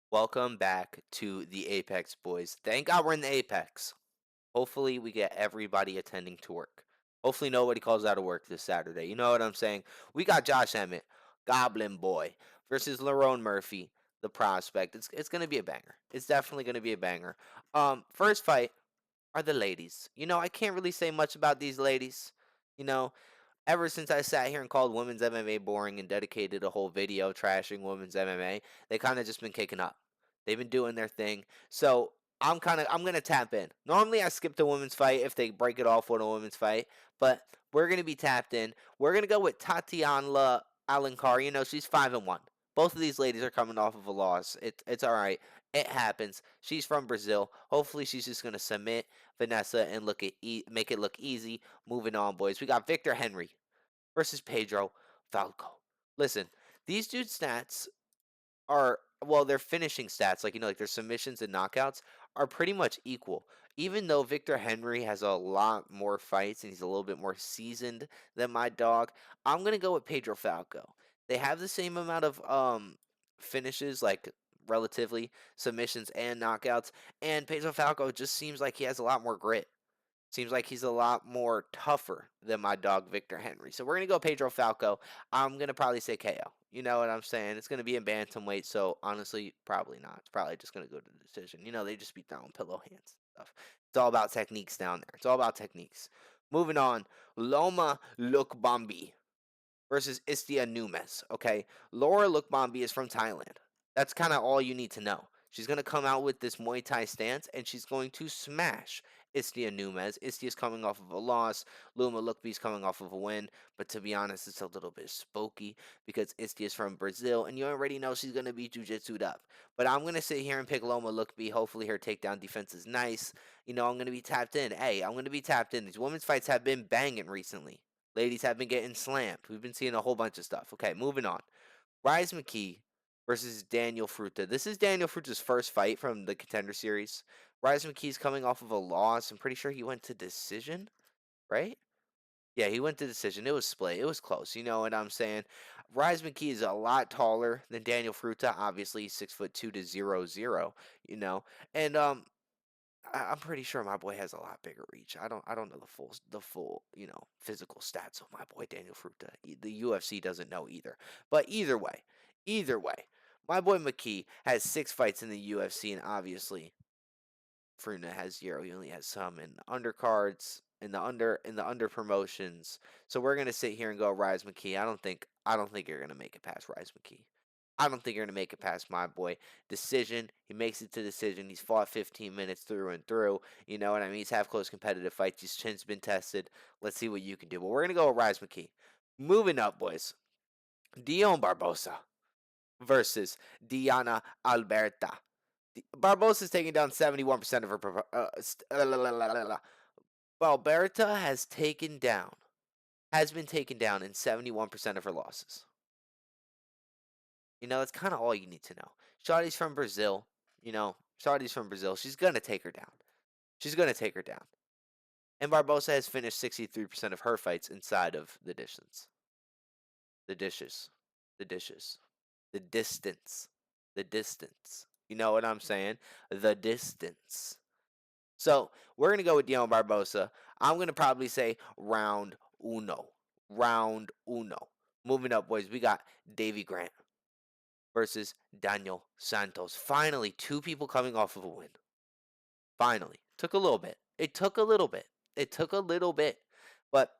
Welcome back to the Apex, boys. Thank God we're in the Apex. Hopefully, we get everybody attending to work. Hopefully, nobody calls out of work this Saturday. You know what I'm saying? We got Josh Emmett, Goblin Boy, versus Lerone Murphy, the prospect. It's gonna be a banger. It's definitely gonna be a banger. First fight are the ladies. I can't really say much about these ladies. You know, ever since I sat here and called women's MMA boring and dedicated a whole video trashing women's MMA, they kind of just been kicking up. They've been doing their thing. So I'm gonna tap in. Normally I skip the women's fight if they break it off with a women's fight, but we're gonna be tapped in. We're gonna go with Tatiana Alencar. She's 5-1. Both of these ladies are coming off of a loss. It's all right. It happens. She's from Brazil. Hopefully she's just gonna submit Vanessa and make it look easy. Moving on, boys. We got Victor Henry versus Pedro Falco. Listen, these dudes' stats are, well, their finishing stats, like their submissions and knockouts, are pretty much equal. Even though Victor Henry has a lot more fights and he's a little bit more seasoned than my dog, I'm gonna go with Pedro Falco. They have the same amount of finishes, like relatively submissions and knockouts, and Pedro Falco just seems like he has a lot more grit. Seems like he's a lot more tougher than my dog Victor Henry. So we're gonna go Pedro Falco. I'm gonna probably say KO. You know what I'm saying? It's gonna be in bantamweight, so honestly, probably not. It's probably just gonna go to the decision. They just be throwing pillow hands and stuff. It's all about techniques down there. It's all about techniques. Moving on, Loma Lukbambi versus Istia Numes. Okay, Laura Lukbambi is from Thailand. That's kind of all you need to know. She's going to come out with this Muay Thai stance and she's going to smash Istia Numes. Istia's coming off of a loss. Luma Lookbee's coming off of a win. But to be honest, it's a little bit spooky because Istia's from Brazil and you already know she's going to be jujitsu'd up. But I'm going to sit here and pick Loma Lookbee. Hopefully her takedown defense is nice. I'm going to be tapped in. Hey, I'm going to be tapped in. These women's fights have been banging recently. Ladies have been getting slammed. We've been seeing a whole bunch of stuff. Okay, moving on. Rise McKee versus Daniel Fruta. This is Daniel Fruta's first fight from the Contender Series. Rise McKee's coming off of a loss. I'm pretty sure he went to decision, right? Yeah, he went to decision. It was split. It was close. You know what I'm saying? Rise McKee is a lot taller than Daniel Fruta. Obviously, he's 6'2" to 0-0. And I'm pretty sure my boy has a lot bigger reach. I don't know the full physical stats of my boy Daniel Fruta. The UFC doesn't know either. But either way, my boy McKee has 6 fights in the UFC, and obviously Fruta has 0. He only has some in the undercards, in the under promotions. So we're gonna sit here and go Rise McKee. I don't think you're gonna make it past Rise McKee. I don't think you're gonna make it past my boy. Decision. He makes it to decision. He's fought 15 minutes through and through. You know what I mean? He's have close competitive fights. His chin's been tested. Let's see what you can do. But we're gonna go with Rise McKee. Moving up, boys. Dion Barbosa versus Diana Alberta. Barbosa's taking down 71% of her. Alberta has been taken down in 71% of her losses. That's kind of all you need to know. Shawty's from Brazil. Shawty's from Brazil. She's going to take her down. She's going to take her down. And Barbosa has finished 63% of her fights inside of the distance. The dishes. The dishes. The distance. The distance. You know what I'm saying? The distance. So we're going to go with Dion Barbosa. I'm going to probably say round uno. Round uno. Moving up, boys, we got Davy Grant versus Daniel Santos. Finally, 2 people coming off of a win. Finally. Took a little bit. It took a little bit. It took a little bit. But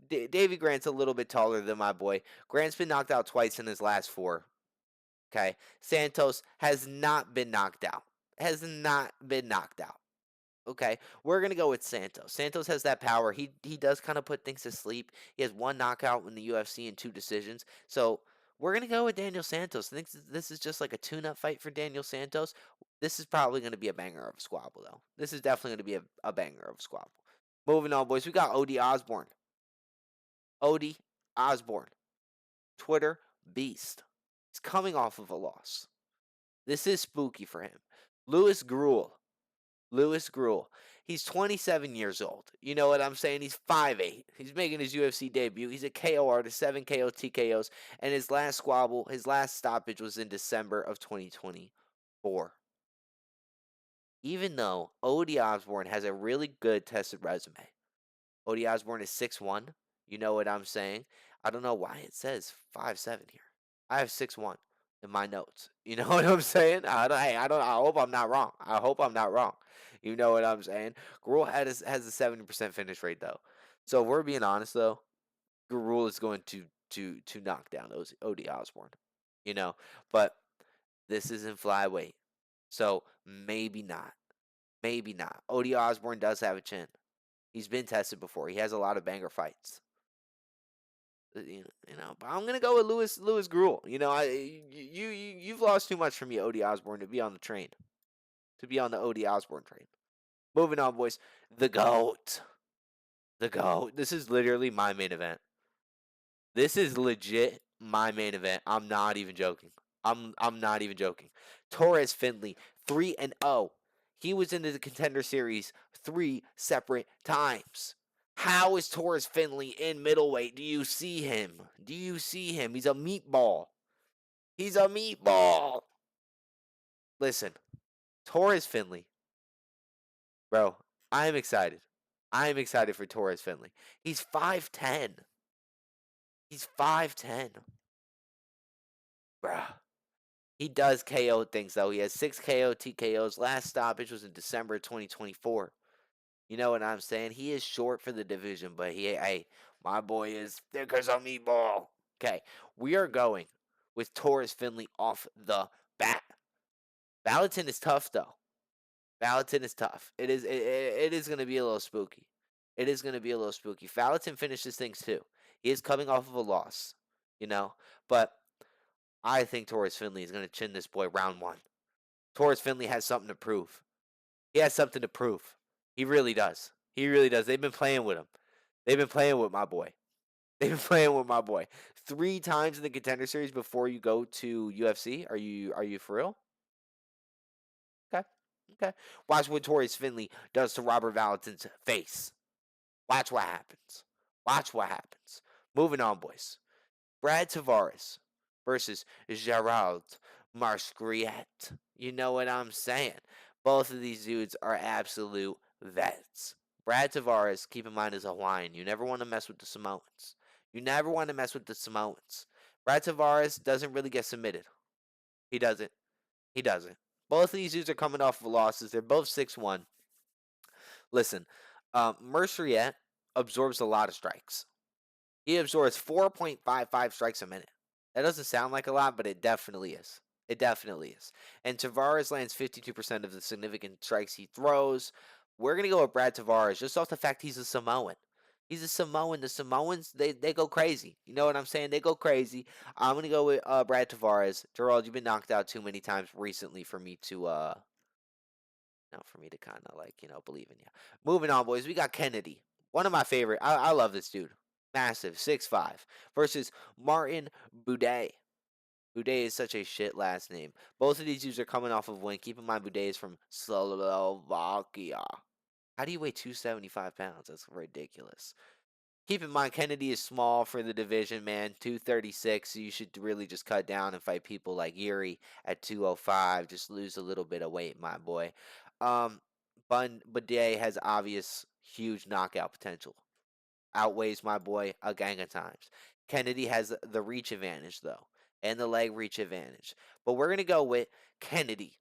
Davy Grant's a little bit taller than my boy. Grant's been knocked out twice in his last 4. Okay. Santos has not been knocked out. Has not been knocked out. Okay, we're gonna go with Santos. Santos has that power. He does kind of put things to sleep. He has 1 knockout in the UFC and 2 decisions. So we're gonna go with Daniel Santos. I think this is just like a tune-up fight for Daniel Santos. This is probably gonna be a banger of a squabble, though. This is definitely gonna be a banger of a squabble. Moving on, boys. We got Odie Osborne. Odie Osborne, Twitter beast. He's coming off of a loss. This is spooky for him. Louis Gruel. Louis Gruel. He's 27 years old. You know what I'm saying? He's 5'8". He's making his UFC debut. He's a KO artist, 7 KO TKOs, and his last stoppage was in December of 2020. 4. Even though Odie Osborne has a really good tested resume. Odie Osborne is 6'1". You know what I'm saying? I don't know why it says 5'7" here. I have 6'1" in my notes. You know what I'm saying? I hope I'm not wrong. I hope I'm not wrong. You know what I'm saying? Gruel has a 70% finish rate though. So if we're being honest though, Gruel is going to knock down Odie Osborne. You know, but this isn't flyweight. So maybe not. Maybe not. Odie Osborne does have a chin. He's been tested before. He has a lot of banger fights. But I'm gonna go with Louis Gruel. You've lost too much from me, Odie Osborne, to be on the train, to be on the Odie Osborne train. Moving on, boys. The GOAT, the GOAT. This is literally my main event. This is legit my main event. I'm not even joking. I'm not even joking. Torres Finley, 3-0. He was into the Contender Series 3 separate times. How is Torres Finley in middleweight? Do you see him? Do you see him? He's a meatball. He's a meatball. Listen, Torres Finley, bro, I am excited. I am excited for Torres Finley. He's 5'10". He's 5'10". Bruh. He does KO things, though. He has 6 KO TKOs. Last stoppage was in December 2024. You know what I'm saying? He is short for the division, but hey, my boy is thick as a meatball. Okay, we are going with Torres Finley off the bat. Valentin is tough, though. Valentin is tough. It is going to be a little spooky. It is going to be a little spooky. Valentin finishes things, too. He is coming off of a loss, but I think Torres Finley is going to chin this boy round 1. Torres Finley has something to prove. He has something to prove. He really does. He really does. They've been playing with him. They've been playing with my boy. They've been playing with my boy. 3 times in the Contender Series before you go to UFC. Are you for real? Okay. Okay. Watch what Torres Finley does to Robert Valentin's face. Watch what happens. Watch what happens. Moving on, boys. Brad Tavares versus Gerald Marskriet. You know what I'm saying? Both of these dudes are absolute vets. Brad Tavares, keep in mind, is a Hawaiian. You never want to mess with the Samoans. You never want to mess with the Samoans. Brad Tavares doesn't really get submitted. He doesn't. He doesn't. Both of these dudes are coming off of losses. They're both 6'1". Listen, Mercier absorbs a lot of strikes. He absorbs 4.55 strikes a minute. That doesn't sound like a lot, but it definitely is. It definitely is. And Tavares lands 52% of the significant strikes he throws. We're going to go with Brad Tavares just off the fact he's a Samoan. He's a Samoan. The Samoans, they go crazy. You know what I'm saying? They go crazy. I'm going to go with Brad Tavares. Gerald, you've been knocked out too many times recently for me to kind of believe in you. Moving on, boys. We got Kennedy. One of my favorite. I love this dude. Massive, 6'5", versus Martin Boudet. Boudet is such a shit last name. Both of these dudes are coming off of win. Keep in mind, Boudet is from Slovakia. How do you weigh 275 pounds? That's ridiculous. Keep in mind, Kennedy is small for the division, man. 236. So you should really just cut down and fight people like Yuri at 205. Just lose a little bit of weight, my boy. Boudet has obvious, huge knockout potential. Outweighs my boy a gang of times. Kennedy has the reach advantage, though, and the leg reach advantage. But we're going to go with Kennedy.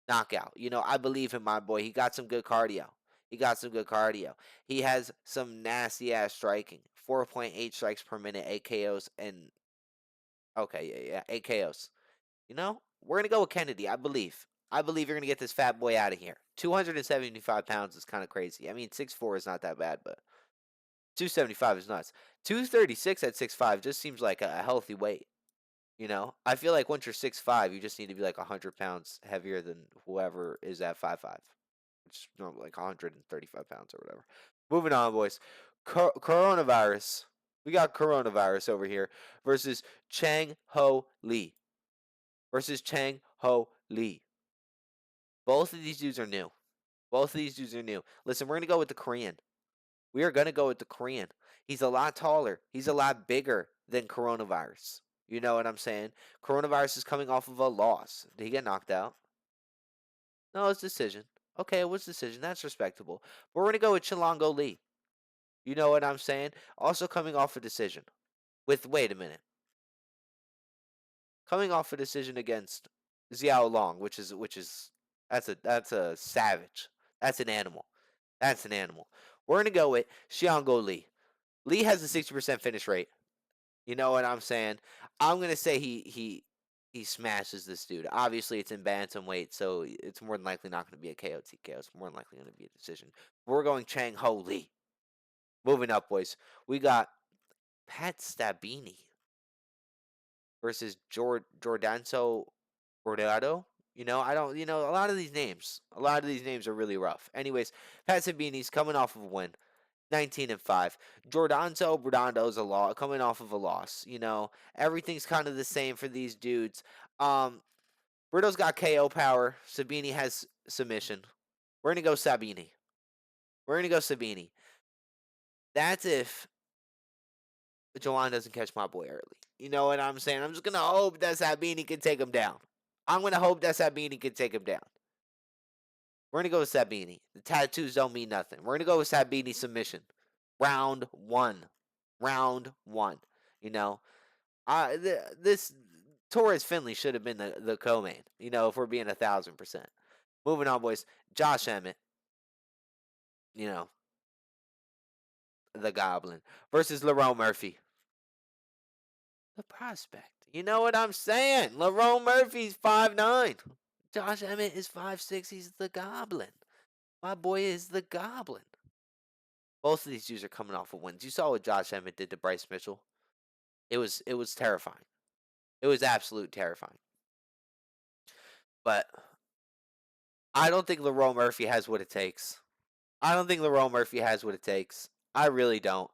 Knockout. I believe in my boy. He got some good cardio. He has some nasty-ass striking. 4.8 strikes per minute, 8 KOs, and... Okay, yeah, 8 KOs. We're going to go with Kennedy, I believe. I believe you're going to get this fat boy out of here. 275 pounds is kind of crazy. I mean, 6'4" is not that bad, but... 275 is nuts. 236 at 6'5" just seems like a healthy weight. I feel like once you're 6'5", you just need to be like 100 pounds heavier than whoever is at 5'5", which is normally like 135 pounds or whatever. Moving on, boys. Coronavirus. We got coronavirus over here versus Chang Ho Lee. Both of these dudes are new. Listen, we're going to go with the Korean. We are going to go with the Korean. He's a lot taller. He's a lot bigger than Coronavirus. You know what I'm saying? Coronavirus is coming off of a loss. Did he get knocked out? No, it's decision. Okay, it was decision. That's respectable. But we're gonna go with Chilango Lee. You know what I'm saying? Also coming off a decision. Wait a minute. Coming off a decision against Xiao Long, which is that's a savage. That's an animal. That's an animal. We're gonna go with Xiango Lee. Lee has a 60% finish rate. You know what I'm saying? I'm gonna say he smashes this dude. Obviously, it's in bantamweight, so it's more than likely not gonna be a KO TKO. It's more than likely gonna be a decision. We're going Chang Ho Lee. Moving up, boys. We got Pat Stabini versus Jordanzo Bordeado. You know, I don't. You know, a lot of these names. A lot of these names are really rough. Anyways, Pat Sabini's coming off of a win. 19-5. Jordanzo Bordondo's coming off of a loss. You know, everything's kind of the same for these dudes. Brito's got KO power. Sabini has submission. We're gonna go Sabini. We're gonna go Sabini. That's if Joanne doesn't catch my boy early. You know what I'm saying? I'm just gonna hope that Sabini can take him down. I'm gonna hope that Sabini can take him down. We're gonna go with Sabini. The tattoos don't mean nothing. We're gonna go with Sabini submission. Round one. Round one. You know, this Torres Finley should have been the co-main. You know, if we're being 1,000%. Moving on, boys. Josh Emmett. You know, the Goblin versus Lerone Murphy, the prospect. You know what I'm saying? Lerone Murphy's 5'9". Josh Emmett is 5'6". He's the Goblin. My boy is the Goblin. Both of these dudes are coming off of wins. You saw what Josh Emmett did to Bryce Mitchell. It was terrifying. It was absolute terrifying. But I don't think Lerone Murphy has what it takes. I don't think Lerone Murphy has what it takes. I really don't.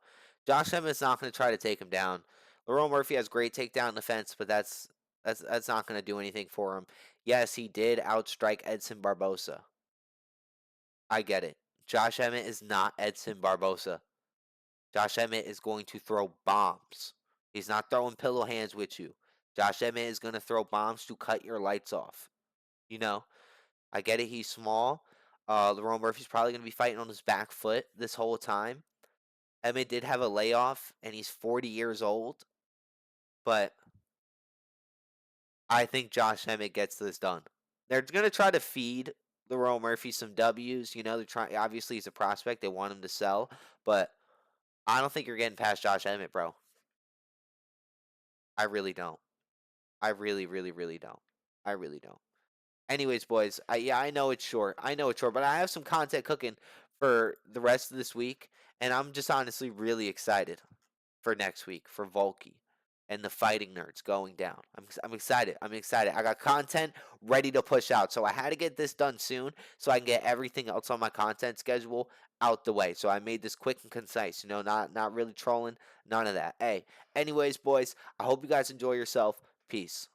Josh Emmett's not going to try to take him down. Lerone Murphy has great takedown defense, but that's not going to do anything for him. Yes, he did outstrike Edson Barbosa. I get it. Josh Emmett is not Edson Barbosa. Josh Emmett is going to throw bombs. He's not throwing pillow hands with you. Josh Emmett is going to throw bombs to cut your lights off. You know, I get it. He's small. Lerone Murphy's probably going to be fighting on his back foot this whole time. Emmett did have a layoff, and he's 40 years old. But I think Josh Emmett gets this done. They're going to try to feed Lerone Murphy some W's. You know, they're trying. Obviously, he's a prospect. They want him to sell. But I don't think you're getting past Josh Emmett, bro. I really don't. I really, really, really don't. I really don't. Anyways, boys, I know it's short. I know it's short, but I have some content cooking for the rest of this week, and I'm just honestly really excited for next week for Volky and the fighting nerds going down. I'm excited. I'm excited. I got content ready to push out, so I had to get this done soon so I can get everything else on my content schedule out the way. So I made this quick and concise. You know, not really trolling, none of that. Hey, anyways, boys, I hope you guys enjoy yourself. Peace.